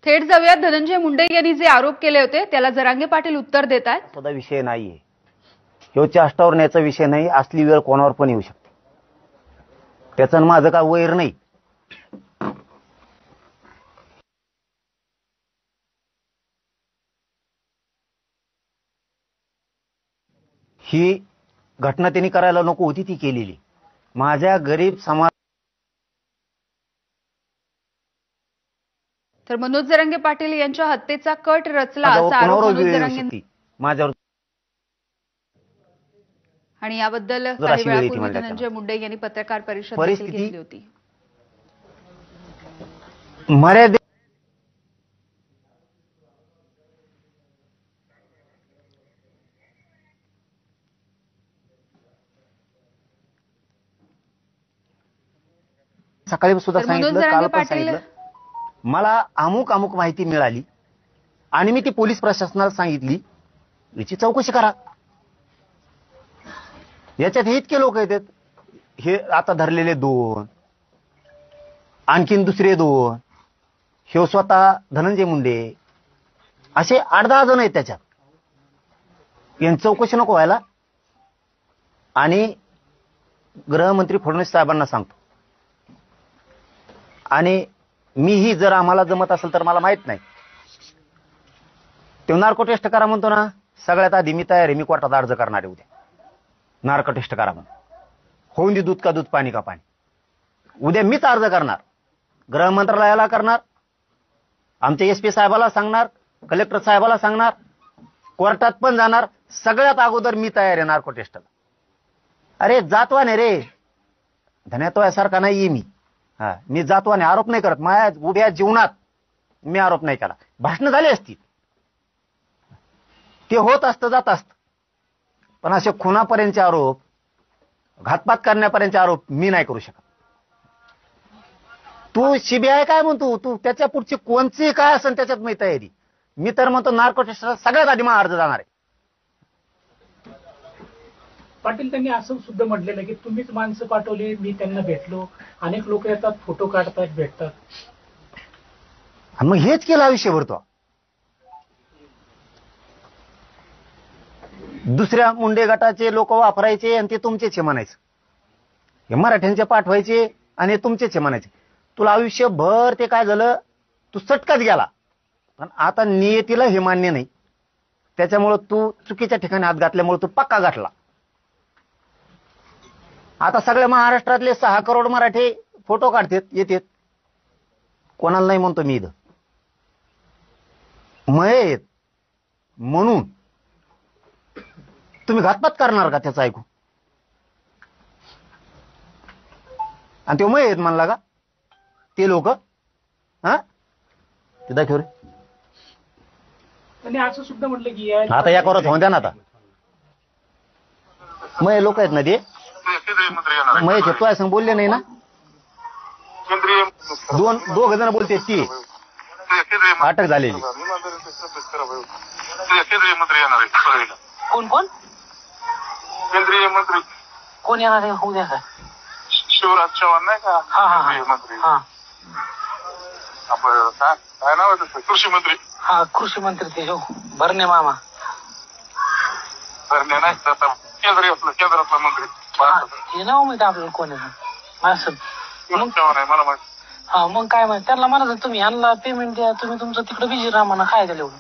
थेट जाऊयात धनंजय मुंडे यांनी जे आरोप केले होते त्याला जरांगे पाटील उत्तर देत आहेत. सुद्धा विषय नाहीये, ह्यो चाष्टावर न्यायचा विषय नाही. असली वेळ कोणावर पण येऊ शकते. त्याचं माझं काय वैर नाही. ही घटना त्यांनी करायला नको होती, ती केलेली. माझ्या गरीब समाज तर मनोज जरांगे पाटील यांच्या हत्येचा कट रचला असा आरोप मनोज जरांगे माझ्यावर, आणि याबद्दल काही वेळापूर्वी धनंजय मुंडे यांनी पत्रकार परिषद घेतली होती. मर्यादे सकाळी सुद्धा सांगितलं, काल पण सांगितलं, मला अमुक अमुक माहिती मिळाली आणि मी ती पोलीस प्रशासनाला सांगितली, याची चौकशी करा. याच्यात हे इतके लोक येतात, हे आता धरलेले 2, आणखीन दुसरे 2, हे स्वतः धनंजय मुंडे, असे 8-10 जण आहेत त्याच्यात. यांची चौकशी नको व्हायला. आणि गृहमंत्री फडणवीस साहेबांना सांगतो, आणि मीही जर आम्हाला जमत असेल तर, मला माहित नाही, तो नार्को टेस्ट करा म्हणतो ना, सगळ्यात आधी मी तयार आहे. मी कोर्टात अर्ज करणार आहे उद्या, नार्को टेस्ट करा म्हणून. होऊन दे दूध का दूध, पाणी का पाणी. उद्या मीच अर्ज करणार, गृह मंत्रालयाला करणार, आमच्या SP साहेबाला सांगणार, कलेक्टर साहेबाला सांगणार, कोर्टात पण जाणार. सगळ्यात अगोदर मी तयार आहे नार्को टेस्टला. अरे जातवान आहे रे, धन्यातो यासारखा नाहीये मी. मी जातवाने आरोप नाही करत. माझ्या उभ्या जीवनात मी आरोप नाही केला. भाषणं झाली असती, ते होत असतं, जात असतं, पण असे खुनापर्यंतचे आरोप, घातपात करण्यापर्यंतचे आरोप मी नाही करू शकत. तू CBI काय म्हणतो, तू त्याच्या पुढची कोणची काय असेल त्याच्यात मी तयारी. मी तर म्हणतो नार्को टेस्टला सगळ्यात आधी मला अर्ज जाणार आहे. पाटील त्यांनी असं सुद्धा म्हटलेलं की तुम्हीच माणसं पाठवली, मी त्यांना भेटलो, अनेक लोक येतात, फोटो काढतात, भेटतात. मग हेच केलं आयुष्यभर. तो दुसऱ्या मुंडे गटाचे लोक वापरायचे आणि ते तुमचेच हे म्हणायचं. हे मराठ्यांचे पाठवायचे आणि तुमचेच हे म्हणायचे. तुला आयुष्यभर ते काय झालं, तू सटकत गेला. पण आता नियतीला हे मान्य नाही, त्याच्यामुळं तू चुकीच्या ठिकाणी हात घातल्यामुळे तू पक्का गाठला. आता सगळ्या महाराष्ट्रातले 6 करोड मराठी फोटो काढतात, येतात. कोणाला नाही म्हणतो मी इथं, मये येत म्हणून तुम्ही घातपात करणार का त्याचं ऐकू? आणि ते मये येत म्हणला का ते लोक? ते दाखव रे. त्यांनी असं सुद्धा म्हटलं की आता या करत होऊन द्या ना. आता मये लोक आहेत ना ते, महेश तू आहे सांग, बोलले नाही ना. 2 जण बोलते, ती अटक झालेली. कोण कोण केंद्रीय मंत्री कोण येणार आहे उद्या? काय शिवराज चव्हाण नाही का, केंद्रीय मंत्री. आपलं काय नाव आहे त्याचं, कृषी मंत्री. कृषी मंत्री ते भरणे मामा. भरणे नाही, केंद्रातला मंत्री. हे नाव माहिती आपल्याला कोण आहे असं. चव्हाण आहे मला माहिती. मग काय माहिती, त्यांना म्हणा तुम्ही यांना पेमेंट द्या, तुम्ही तुमचं तिकडे बिझी राहा म्हणा. काय झालं एवढं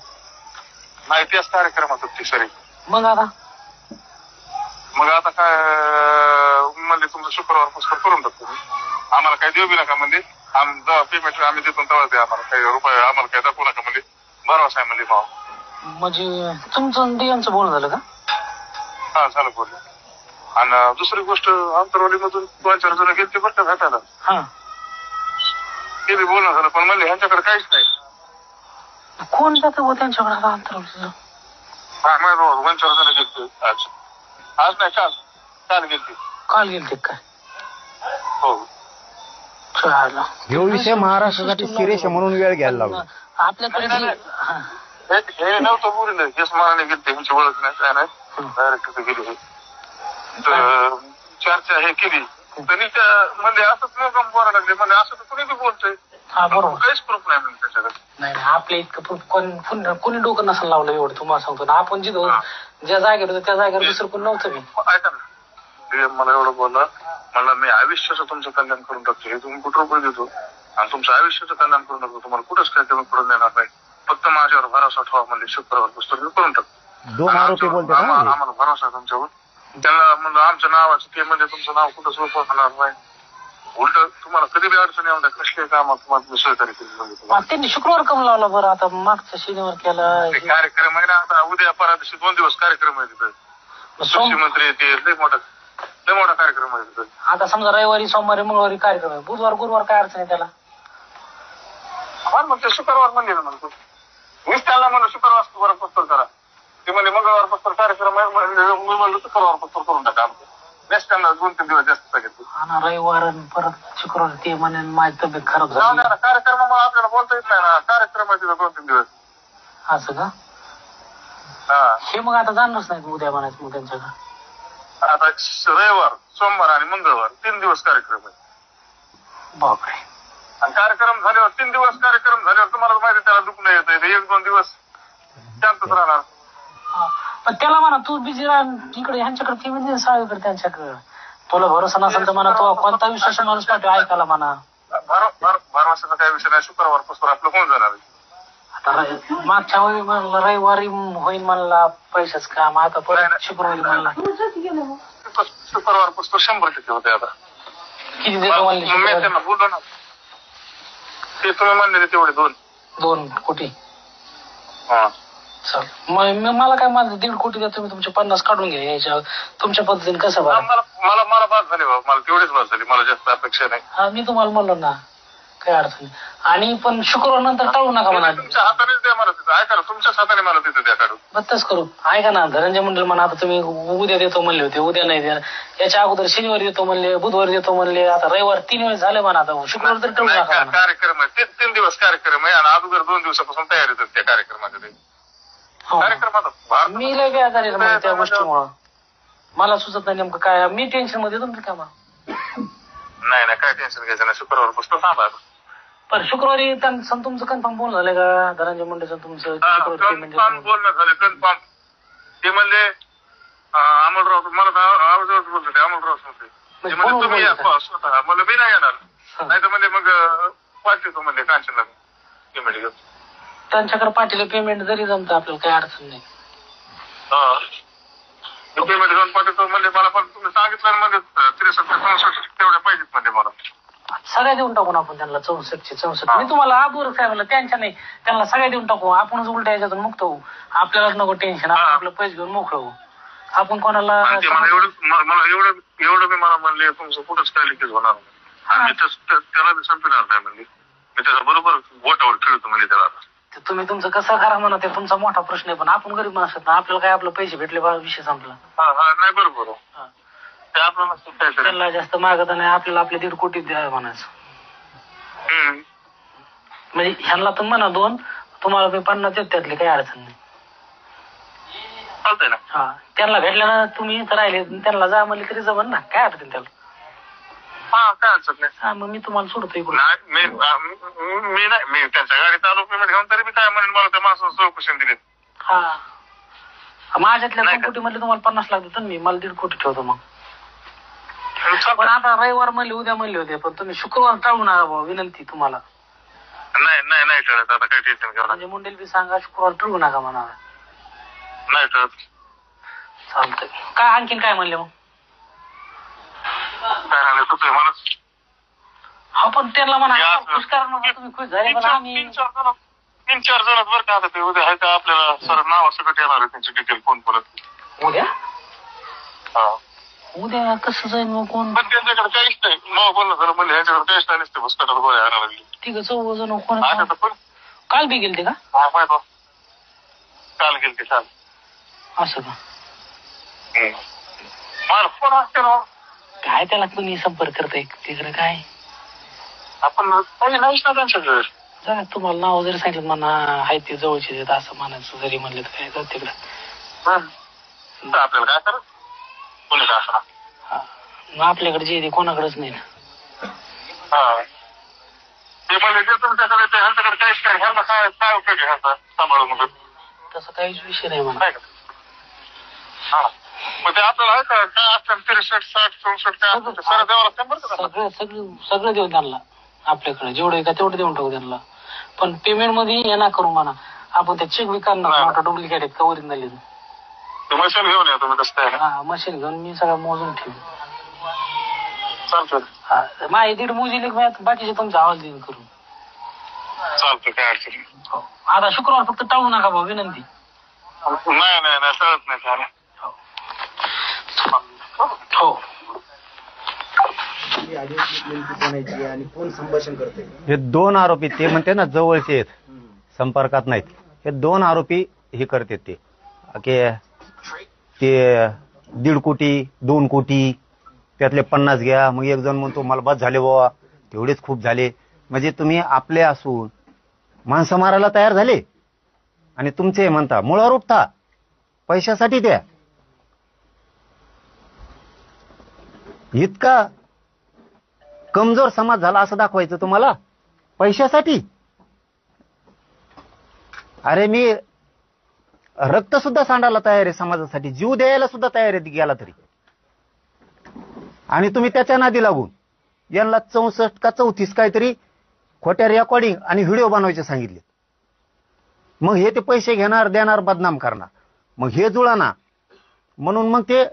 माहिती असं कार्यक्रमात ती सरी. मग आता काय म्हणजे तुमचं शुक्रवार पुस्तक करून टाकतो. आम्हाला काही देऊ बी नका म्हणजे, जेव्हा पेमेंट आम्ही देतो तेव्हा द्या आम्हाला. काही रुपये आम्हाला काही दाखवू नका म्हणजे, भरवसा आहे म्हणजे भाव. म्हणजे तुमचं DNचं बोलणं झालं का? झालं बोलले. आणि दुसरी गोष्ट, आंतरवालीमधून 2-4 जण गेले बरं का भेटायला. ते बी बोलणं झालं, पण म्हणजे ह्यांच्याकडे काहीच नाही. कोण जातं त्यांच्याकडे अंतरवालीचं? 2-4 जण गेले आज नाही, काल गेलते. काल गेलते काय? हो. हा विषय महाराष्ट्रासाठी सिरियस म्हणून वेळ घ्यायला लागला. आपल्याकडे हे नव्हतं बोलले, हेच मनाने गेलते, ह्यांची ओळख नाही काय नाही, डायरेक्ट तिथे गेले. चर्चा हे केली, त्यांनी त्या म्हणजे असंच मुकाम बोलायला लागले म्हणजे असं तर कुणी बी बोलतोय. हा बरोबर. काहीच प्रूफ नाही म्हणजे त्याच्याकडे. नाही आपल्या इतकं प्रूफ कोणी डोकं नसेल लावलं एवढं तुम्हाला सांगतो ना. आपण जिथं ज्या जागेवर होतो त्या जागेवर दुसरं कोण नव्हतं मी. ऐका ना ते मला एवढं बोलला मला मी आयुष्याचं तुमचं कल्याण करून टाकतो. हे तुम्ही कुठं रुपये देतो आणि तुमचं आयुष्याचं कल्याण करून टाकतो. तुम्हाला कुठंच काय कमी पडून देणार नाही. फक्त माझ्यावर भरोसा ठेवा म्हणजे शुक्रवार पुस्तक करून टाकतो. दोन आरोपी बोलते आम्हाला भरोसा आहे तुमच्यावर. त्यांना म्हणलं आमच्या नावाचं ते म्हणजे तुमचं नाव कुठंच सोपं होणार नाही. उलट तुम्हाला कधी बी अडचण येऊन द्या कसले कामात तुम्हाला सहकार्य केली. त्यांनी शुक्रवार कम लावला बरं. आता मागच्या शनिवार केला कार्यक्रम आहे ना आता उद्या परा दिवशी 2 दिवस कार्यक्रम आहे तिथं. कृषी मंत्री येते लय मोठा कार्यक्रम आहे तिथं. आता समजा रविवारी सोमवारी मंगळवारी कार्यक्रम आहे. बुधवार गुरुवार काय अडचण आहे त्याला. हा मग ते शुक्रवार म्हणले ना म्हणतो मीच त्यांना म्हणलं शुक्रवार पुस्तक करा. ते म्हणजे मंगळवार पुस्तक कार्यक्रम आहे मी म्हणलं शुक्रवार पुस्तक करून टाका. नेक्स्ट त्यांना 2-3 दिवस जास्त सांगितलं. हा रविवार परत शुक्रवार ते म्हणे माझी तब्येत खराब झाली. कार्यक्रमामुळे आपल्याला बोलता येत नाही ना. कार्यक्रम आहे तिथं 2-3 दिवस. असं का. हा हे मग आता जाणारच नाही उद्या म्हणायचं मग त्यांच्याकडे. आता रविवार सोमवार आणि मंगळवार 3 दिवस कार्यक्रम आहे. बापरे. आणि कार्यक्रम झाल्यावर 3 दिवस कार्यक्रम झाल्यावर तुम्हाला माहिती त्याला दुःख नाही येत. 1-2 दिवस शांतच राहणार. पण त्याला म्हणा तू बिझी राह इकडे ह्यांच्याकडे ती म्हणजे साळीकडे त्यांच्याकडे. तुला भरोसा नसेल तर म्हणा तो कोणता विश्वास माणूस पाठव ऐकायला म्हणा. भरवशाचा काही विषय नाही. शुक्रवार पुस्तक आपलं होऊन जाणार. आता मागच्या वेळी म्हणलं रविवारी होईल म्हणला पैशाच काम. आता परत शुक्रवारी म्हणला शुक्रवार पुस्तक 100% होते. आता किती देतो म्हणले त्यांना बोललो ना ते तुम्ही म्हणले तेवढे 2 कोटी. हा चल मग मला काय माझं 1.5 कोटी द्या तुम्ही. तुमचे 50 काढून घ्या याच्या तुमच्या पद्धतीने कसं बरं. मला बाद झाली बाबा. मला तेवढीच बाद झाली. मला जास्त अपेक्षा नाही. हा मी तुम्हाला म्हणलो ना काय अडचण नाही. आणि पण शुक्रवार नंतर टाळू नका म्हणा. तुमच्या हातानेच द्या मला तिथं. ऐका ना तुमच्याच हाताने मला तिथं द्या काढून. बत्तच करू. ऐका ना धनंजय मंडळ म्हणा आता तुम्ही उद्या देतो म्हणले होते. उद्या नाही द्या. याच्या अगोदर शनिवारी देतो म्हणले बुधवारी देतो म्हणले. आता रविवार 3 वेळेस झाले म्हणा. आता शुक्रवार तर टाळू नका. कार्यक्रम आहे 3 दिवस कार्यक्रम आहे आणि अगोदर 2 दिवसापासून तयारी होते त्या कार्यक्रमामध्ये. कार्यक्रमात मी लय बेजारी त्या गोष्टीमुळं मला सुचत नाही नेमकं काय. मी टेन्शन मध्ये तुमचं कामा. नाही काय टेन्शन घ्यायचं नाही. शुक्रवार पुस्तक थांबा. पण शुक्रवारी त्यांचं तुमचं कन्फर्म बोलणं झालं का धनंजय मुंडेचं तुमचं. कन्फर्म बोलणं झालं. कन्फर्म ते म्हणले अमोलराव मला आवाजावर बोलतो ते अमोलराव म्हणते म्हणजे तुम्ही या स्वतः. मला मी नाही येणार. नाही तर म्हणजे मग पाठवतो म्हणले कांचनला पेमेंट घेऊन. त्यांच्याकडे पाठीला पेमेंट जरी जमतं आपल्याला काही अडचण नाही. पेमेंट घेऊन पाठवतो म्हणजे मला पण तुम्ही सांगितलं म्हणजे 63-64 तेवढ्या पाहिजेत म्हणजे मला. सगळ्या देऊन टाकून आपण त्यांना 64. मी तुम्हाला आबूर साहेबांना त्यांच्या नाही त्यांना सगळ्या देऊन टाकू. आपणच उलट्या याच्यातून मुक्त होऊ. आपल्यालाच नको टेन्शन. आपण आपलं पैसे घेऊन मोकळं होऊ. आपण कोणाला एवढं मी मला म्हणले तुमचं कुठंच काय लिकेज होणार नाही. त्याला बी संपणार नाही म्हणजे मी त्याच्या बरोबर बोटावर खेळतो म्हणजे त्याला. तुम्ही तुमचं कसं करा म्हणा ते तुमचा मोठा प्रश्न आहे. पण आपण गरीब माणसात ना आपल्याला काय आपलं पैसे भेटले बा विषय संपला. नाही बरोबर ते आपल्याला त्यांना जास्त मागत नाही. आपल्याला आपले 1.5 कोटी द्या म्हणायचं. म्हणजे ह्यांना तर म्हणा 2 तुम्हाला मी 50 देत त्यातली काही अडचण नाही. चालतंय ना. हा त्यांना भेटल्यानं तुम्ही इथं राहिले त्यांना जा म्हणले तरी जमन ना. काय अडचण त्याला. काय अडचण नाही. हा मग मी तुम्हाला सोडतो इकडून. मी नाही मी त्यांच्या गाडीत आलो पेमेंट घेऊन तरी मी काय म्हणेन मला त्या माणसाला चौकशी दिली. हा माझ्यातल्या 2 कोटी मध्ये तुम्हाला 50 लाख देतो मी. मला 1.5 कोटी ठेवतो मग. पण आता रविवार म्हणले उद्या म्हणले होते. पण तुम्ही शुक्रवार टाळू नका बाबा विनंती तुम्हाला. नाही टळत. आता काय टेन्शन घ्या. म्हणजे मुंडेल बी सांगा शुक्रवार टाळू नका म्हणा. नाही टळत. चालतंय. काय आणखीन काय म्हणले मग. काय राहिले तुझं मला. हा पण त्यांना म्हणा खुश करा तुम्ही खुश झाले. पण आम्ही 3-4 जण बरं का. आता ते उद्या आहे का आपल्याला सर नाव सकट येणार आहे त्यांची डिटेल फोन परत उद्या. उद्या कसं जाईल मग कोण. पण त्यांच्याकडे काहीच नाही. मग बोलणं झालं म्हणजे ह्यांच्याकडे काहीच नाही नसते पुस्तकात गोळ्या आणायला लागली. ठीक आहे 14 जण कोण. पण काल बी गेलते का. काल गेलते काल. असं का. मला फोन असते ना. काय त्याला कोणी संपर्क करताय तिकडे काय. आपण नाहीच ना त्यांच्याकडे. जा तुम्हाला नाव जरी सांगितलं म्हणा आहे ते जवळचे देत असं म्हणायचं जरी म्हणलं तर काय जात तिकडे. आपल्याला काय करत कोणी का असणार. हा मग आपल्याकडे जे आहे ते कोणाकडेच नाही ना. हा ते म्हणजे जे तुमच्याकडे ते ह्यांच्याकडे काहीच काय ह्यांना काय उपयोग आहे ह्यांचा सांभाळून म्हणून तसं काहीच विषय नाही म्हणा. नाही का? हा मग ते आपल्याला आहे का काय असतं 63, 60, 64 काय असतं ते सगळं द्यावं लागतं बरं का त्यांना? सगळं देऊ त्यांना. आपल्याकडे जेवढं आहे का तेवढं देऊन टाकू त्यांना. पण पेमेंट मध्ये हे ना करू म्हणा. आपण त्या चेक बी करणार मोठा डुप्लिकेट आहेत का ओरिजिनल आहेत. ते मशीन घेऊन या तुम्ही तसं काय हा मशीन घेऊन मी सगळं मोजून ठेवू. चालतं हा माझे 1.5 मोजीले बाकीचे तुमचा आवाज देईन करून. चालतं काय अडचण नाही. हो. आता शुक्रवार फक्त टाळू नका भाऊ विनंती. नाही नाही नाही कळत नाही त्याला. हो आणि कोण संभाषण करते? हे 2 आरोपी ते म्हणते ना जवळचे आहेत, संपर्कात नाहीत. हे 2 आरोपी हे करतात ते ते 1.5 कोटी 2 कोटी त्यातले 50 घ्या. मग एक जण म्हणतो मला बस झाले बाबा तेवढेच खूप झाले. म्हणजे तुम्ही आपले असून माणसं मारायला तयार झाले आणि तुमचे म्हणता मुळावर उठता पैशासाठी. द्या इतका कमजोर समाज झाला असं दाखवायचं तुम्हाला पैशासाठी? अरे मी रक्त सुद्धा सांडायला तयार आहे समाजासाठी, जीव द्यायला सुद्धा तयार आहे गेला तरी. आणि तुम्ही त्याच्या नादी लागून यांना 64 का 34 काहीतरी खोट्या रेकॉर्डिंग आणि व्हिडिओ बनवायचे सांगितले. मग हे ते पैसे घेणार देणार बदनाम करणार. मग हे जुळाना म्हणून मग ते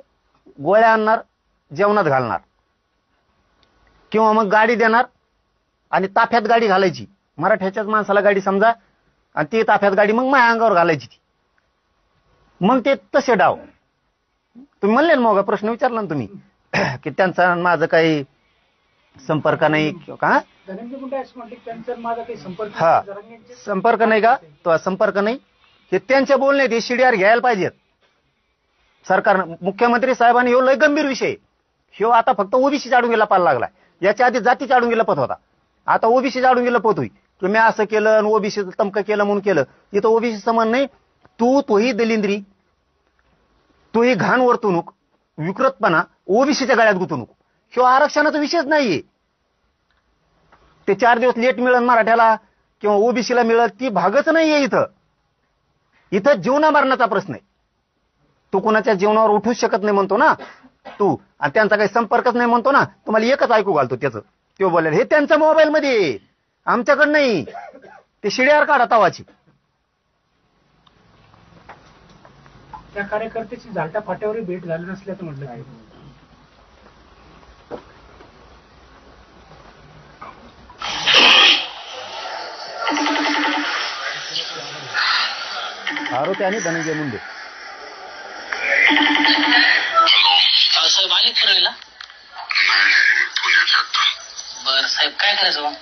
गोळ्या आणणार जेवणात घालणार किंवा मग गाडी देणार आणि ताफ्यात गाडी घालायची. मराठ्याच्याच माणसाला गाडी समजा आणि ती ताफ्यात गाडी मग माझ्या अंगावर घालायची ती. मग ते तसे डाव तुम्ही म्हणले ना मग प्रश्न विचारला ना तुम्ही की त्यांचा माझं काही संपर्क नाही का? धनंजय मुंडे असं म्हटले त्यांचा माझा काही संपर्क हा संपर्क नाही का? तो संपर्क नाही. हे त्यांच्या बोलण्यात हे शिडीआर घ्यायला पाहिजेत सरकारनं. मुख्यमंत्री साहेबांनी ह्यो लय गंभीर विषय. ह्यो आता फक्त ओबीसी चाडून पाहायला लागलाय. याच्या आधी जाती चाडून पत होता, आता ओबीसी चाडून पत होई. तुम्ही असं केलं आणि ओबीसी तमकं केलं म्हणून केलं. इथं ओबीसी समान नाही. तोही दलिंद्री, तोही घाण वर्तणूक, विकृतपणा ओबीसीच्या गळ्यात गुंतवणूक. ह्यो आरक्षणाचा विषयच नाहीये. ते 4 दिवस लेट मिळेल मराठ्याला किंवा ओबीसीला मिळेल ती भागच नाहीये. इथं जीवना मरणाचा प्रश्न आहे. तू कोणाच्या जीवनावर उठूच शकत नाही म्हणतो ना तू, आणि त्यांचा काही संपर्कच नाही म्हणतो ना. तुम्हाला एकच ऐकू घालतो त्याचं, तो बोलेल हे त्यांच्या मोबाईल मध्ये, आमच्याकडे नाही. ते शिड्यावर काढा तवाची. त्या कार्यकर्त्याची झालटा फाट्यावर भेट झाली नसल्याचं म्हटलं. आरोपी आणि धनंजय मुंडे. साहेब आले फिरायला? बरं साहेब काय करायचं मग?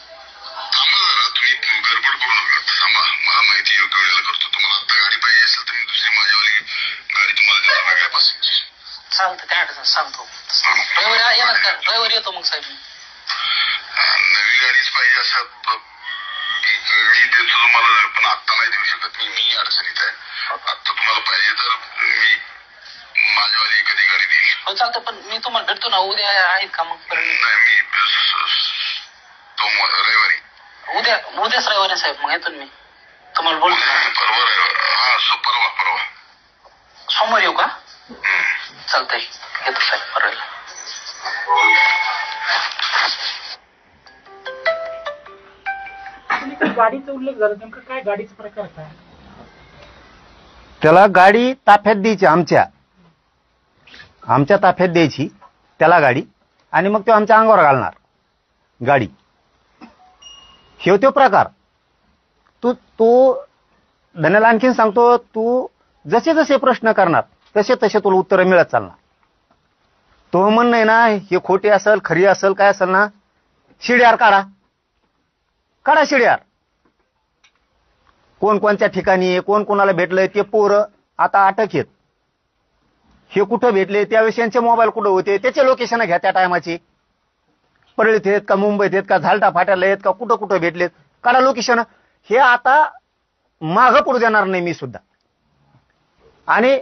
तुम्ही गडबड करू नका. थांबा, मला माहिती योग्य वेळेला करतो. तुम्हाला आता गाडी पाहिजे असेल तर मी दुसरी माझ्यावाली गाडी तुम्हाला देतो वेगळ्या पासून. चालतं काय अडचण सांगतो. रविवारी येणार का? रविवारी येतो मग साहेब. नवी गाडीच पाहिजे असं मी देतो तुम्हाला, पण आता नाही देऊ शकत मी अडचणीत आहे. आता तुम्हाला पाहिजे तर मी माझ्यावाली एखादी गाडी देईल. हो चालतं, पण मी तुम्हाला भेटतो ना उद्या आहेत का मग? नाही मी रविवारी उद्याच रविवारी साहेब मग येतो मी तुम्हाला बोलतो. परवा हा परवा सोमवार येऊ का? चालतंय येतो साहेब परवा. गाडीचा उल्लेख झाला, नेमकं काय गाडीचा प्रकार काय? त्याला गाडी ताफ्यात द्यायची, आमच्या ताफ्यात द्यायची त्याला गाडी, आणि मग तो आमच्या अंगावर घालणार गाडी. हे तो प्रकार. तू धन्याला आणखीन सांगतो, तू जसे जसे प्रश्न करणार तसे तसे तुला उत्तरं मिळत चालणार. तो म्हणणं आहे ना हे खोटी असेल खरी असेल काय असेल ना, शिड्यार काढा शिड्यार. कोण कोणत्या ठिकाणी कोण कोणाला भेटलंय ते पोरं आता अटक आहेत. हे कुठं भेटले त्यावेळेस यांचे मोबाईल कुठं होते त्याचे लोकेशन घ्या त्या टायमाची. परळीत आहेत का मुंबईत आहेत का झालटा फाट्याला आहेत का कुठं कुठं भेटलेत काढा लोकेशन. हे आता मागं पडू देणार नाही मी सुद्धा. आणि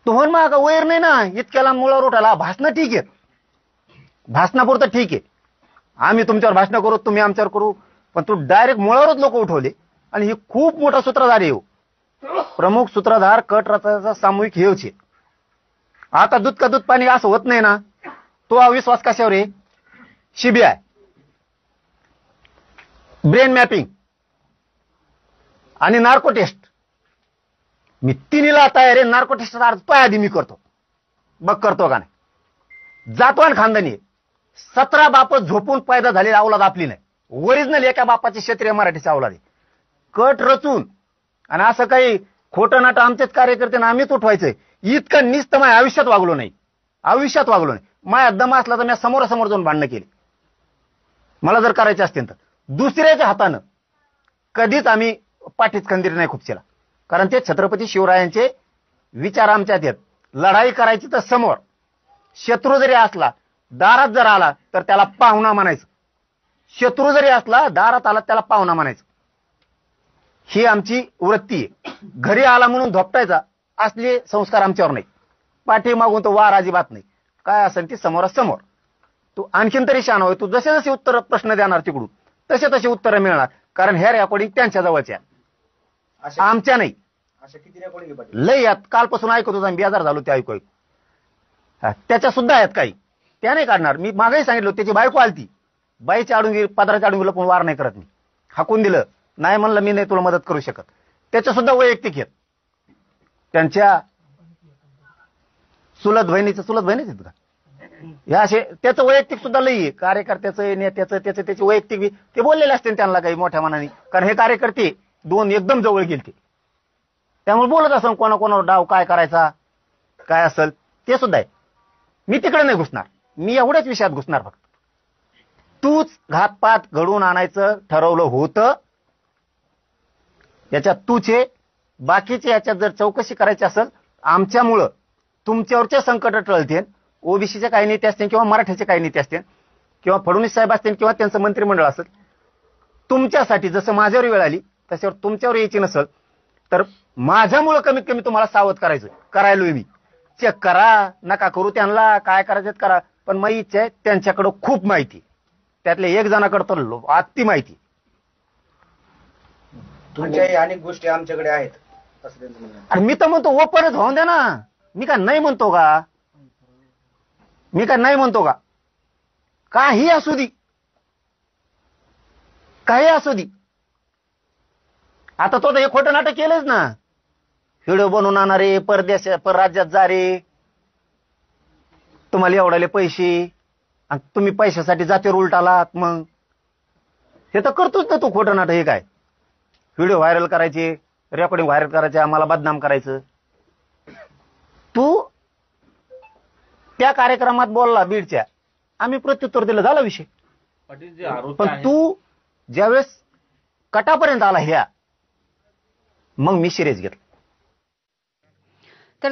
तुम्हाला मागं वैर नाही ना इतक्याला मुळावर उठाला भासणं ठीक आहेत, भाषणापुरतं ठीक आहे, आम्ही तुमच्यावर भाषण करू, तुम्ही आमच्यावर करू, पण तू डायरेक्ट मुळावरच लोक उठवले. आणि हे खूप मोठा सूत्रधार आहे. प्रमुख सूत्रधार कट रचाचा सामूहिक हेच आहे. आता दूध का दूध पाणी असं होत नाही ना, तो अविश्वास कशावर आहे? सीबीआय, ब्रेन मॅपिंग आणि नार्को टेस्ट. मी तिन्हीला तयार आहे. नार्को टेस्टचा अर्ज तो आधी मी करतो, बघ करतो का नाही. जातवान खानदानी आहे. 17 बाप झोपून पैदा झालेली अवलाद आपली नाही. ओरिजिनल एका बापाची क्षत्रिय मराठीची अवलाद आहे. कट रचून आणि असं काही खोटं नाटं आमचेच कार्यकर्ते ना आम्हीच उठवायचंय, इतकं निस्त माझ्या आयुष्यात वागलो नाही. आयुष्यात वागलो नाही. माझ्या दम असला तर मी समोरासमोर जाऊन भांडणं केली, मला जर करायचे असतील तर. दुसऱ्याच्या हातानं कधीच आम्ही पाठीत खंदीर नाही खुपशीला, कारण ते छत्रपती शिवरायांचे विचार आमच्यात आहेत. लढाई करायची तर समोर, शत्रू जरी असला दारात जर आला तर त्याला पाहुणा म्हणायचं. शत्रू जरी असला दारात आला त्याला पाहुणा म्हणायचं. ही आमची वृत्ती आहे. घरी आला म्हणून धोपटायचा असले संस्कार आमच्यावर नाही. पाठी मागून तो वार अजिबात नाही. काय असेल ती समोरासमोर. तू आणखीन तरी शान होय. तू जसे जसे उत्तर प्रश्न देणार तिकडून तसे तसे उत्तरं मिळणार, कारण ह्या रेकॉर्डिंग त्यांच्या जवळच्या, आमच्या नाही. अशा किती रेकॉर्डिंग आहे पाटील? लय यात कालपासून ऐकत होतो आणि बेजार झालो ते ऐकू ऐकू. त्याच्या सुद्धा आहेत काही, त्या नाही काढणार. मी मागेही सांगितलं त्याची बायको आलती, बाईच्या आडून पदराच्या आडून पण वार नाही करत मी. हाकून दिलं नाही, म्हणलं मी नाही तुला मदत करू शकत. त्याच्या सुद्धा वैयक्तिक आहेत. त्यांच्या चुलत बहिणीच आहेत का या असे, त्याचं वैयक्तिक सुद्धा लई आहे. कार्यकर्त्याचं, नेत्याचं, त्याचे वैयक्तिक ते बोललेले असते त्यांना काही मोठ्या मनाने, कारण हे कार्यकर्ते दोन एकदम जवळ गेलते, त्यामुळे बोलत असं कोणाकोणावर डाव काय करायचा काय असेल ते सुद्धा आहे. मी तिकडे नाही घुसणार, मी एवढ्याच विषयात घुसणार. फक्त तूच घातपात घडवून आणायचं ठरवलं होतं, याच्यात तूच आहे. बाकीचे याच्यात जर चौकशी करायची असेल, आमच्यामुळं तुमच्यावरचे संकट टळतील. ओबीसीचे काही नेते असतील किंवा मराठ्याचे काही नेते असतील किंवा फडणवीस साहेब असतील किंवा त्यांचं मंत्रिमंडळ असेल, तुमच्यासाठी जसं माझ्यावर वेळ आली तशावर तुमच्यावर यायची नसेल तर माझ्यामुळं कमीत कमी तुम्हाला सावध करायलोय मी. चेक करा, नका करू त्यांना काय करायचं करा, पण माझी इच्छा आहे त्यांच्याकडं खूप माहिती, त्यातले एक जणाकडे तर अति माहिती. तुमच्याही अनेक गोष्टी आमच्याकडे आहेत असं त्यांचं म्हणणं आहे. आणि मी तर म्हणतो ओपनच होऊन द्या ना. मी काय नाही म्हणतो का? काही असू दे, काही असू दे. आता तो तर हे खोटं नाटक केलंच ना. व्हिडिओ बनवून आणणारे, परराज्यात जा रे, तुम्हाला एवढाले पैसे, आणि तुम्ही पैशासाठी जातीवर उलटालात. मग हे तर करतोच ना तू खोटं नाटक. हे काय व्हिडिओ व्हायरल करायचे, रेकॉर्डिंग व्हायरल करायचे, आम्हाला बदनाम करायचं. तू त्या कार्यक्रमात बोलला बीडच्या, आम्ही प्रत्युत्तर दिलं, झाला विषय. पण तू ज्यावेळेस कटापर्यंत आला ह्या, मग मी सिरियस घेतलं. तर